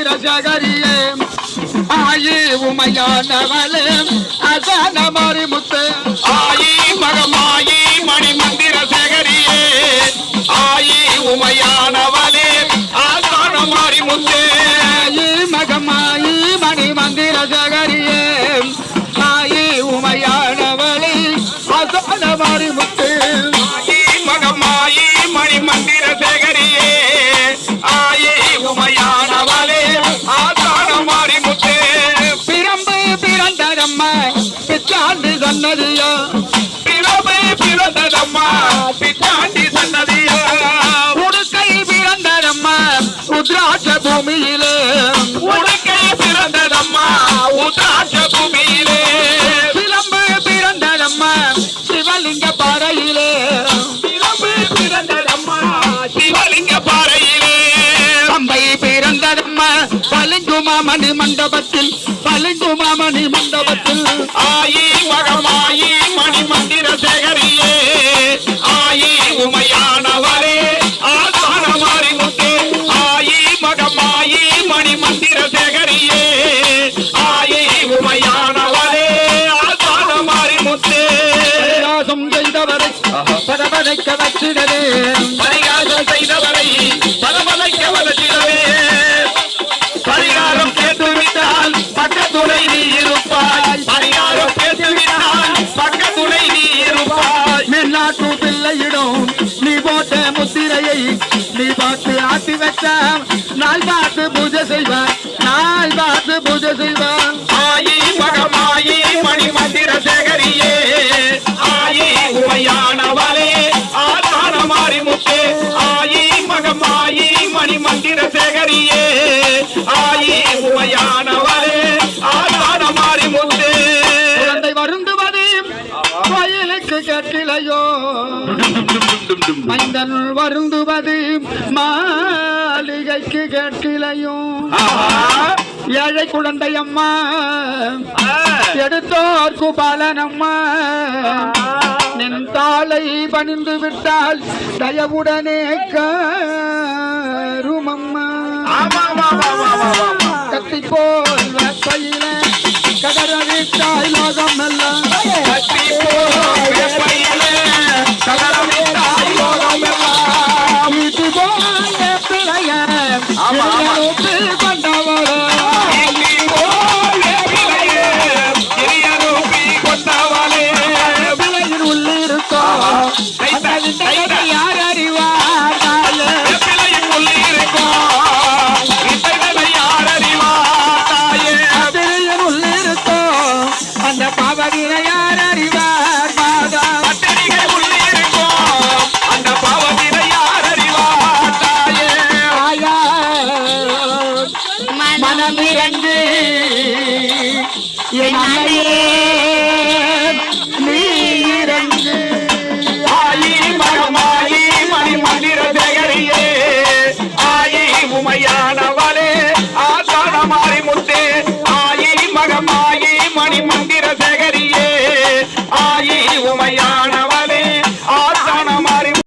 மந்திர சகரியே ஆயி உமையானவளே அசான மாறி முத்து ஆயி மகமாயி மணி மந்திர சகரியே ஆயி உமையானவளே ஆசான மாறி முத்து ஆயி மகமாயி மணி மந்திர சகரியே ஆயி உமையானவளே அசான மாறி முத்து ஆயி மகமாயி மணி மந்திர சகரியே ஆயி உமையானவளே ஆசான மாறி முத்து பிரம்பு பிறந்ததம்மா பிச்சாண்டி சன்னதியா பிறமை பிறந்ததம்மா பிச்சாண்டி சன்னதியா உடுக்கை பிறந்ததம்மா உத்ராட்ச பூமியிலே உடுக்கை பிறந்ததம்மா உத்ராட்ச பூமியிலே சிலம்பு பிறந்ததம்மா சிவலிங்க பாறையிலே பிறமை பிறந்ததம்மா சிவலிங்க பாறையிலே பம்பை பிறந்ததம்மா பலிங்குமாமணி மண்டபத்தில் பலிங்குமாமணி மண்டபத்தில் ஆயி மகமாயி மணி மந்திர சேகரியே ஆயி உமையானவரே ஆசான மாறி முத்தே ஆயி மகமாயி மணி மந்திர சேகரியே ஆயி உமையானவரே ஆசான மாறி முத்தே பரிகாசம் செய்தவரை பரபரைக்க வச்சிடவே பரிகாசம் செய்தவரை பலபலைக்க வளர்ச்சிடவே பரிகாரம் கேட்டுவிட்டால் பக்கத்துணை நீ இருப்பாய் பரிகாரம் கேட்டுவிட்டால் பக்கத்துணை நீ இருப்பாய் மேல்நாட்டு பிள்ளையிடும் நீ போட்ட முத்திரையை நீ பார்த்து ஆட்டி வச்ச நாள் பார்த்து பூஜை செய்வார் நாள் பார்த்து பூஜை செய்வார் ஆயி மகமாயி மணி மந்திர சேகரியே ஆயி உமையானவளே ஆசான மாறி முத்தே ஆயி மகமாயி மணி மந்திர சேகரியே ஆயி உமையானவளே ஆசான மாறி முத்தே குழந்தை வருந்துவது கோயிலுக்கு கேட்டிலையோ மைந்தன் வருந்துவது மாளிகைக்கு கேட்டிலையோ ஏழை குழந்தை அம்மா எடுத்தோர்க்கு பாலனம்மா நின் தாளை பணிந்து விட்டால் தயவுடனே கருமம்மா கத்தி போல் வெப்பையில கதற விட்டாய் லோகம் எல்லாம் கத்தி போல் வெப்பையிலே கதறவிட்டாய் லோகம் எல்லாம் இது போல பிழைய கொண்டவள கத்தி போல் வெப்பிலையே சிறிய ரூபி கொண்டவளே பிழையில் உள்ளிருக்கோ யார் அறிவார் வெப்பிலையின் உள்ளிருக்கும் இசைகளை யார் அறிவார் தாயே பிழையில் உள்ளிருக்கோ அந்த பாவதினை யார் அறிவார் மாதா பத்திரிகை உள்ளிருக்கும் அந்த பாவத்தினை யார் அறிவார் தாயே ஆயா மனமிரண்டு என் அன்னையே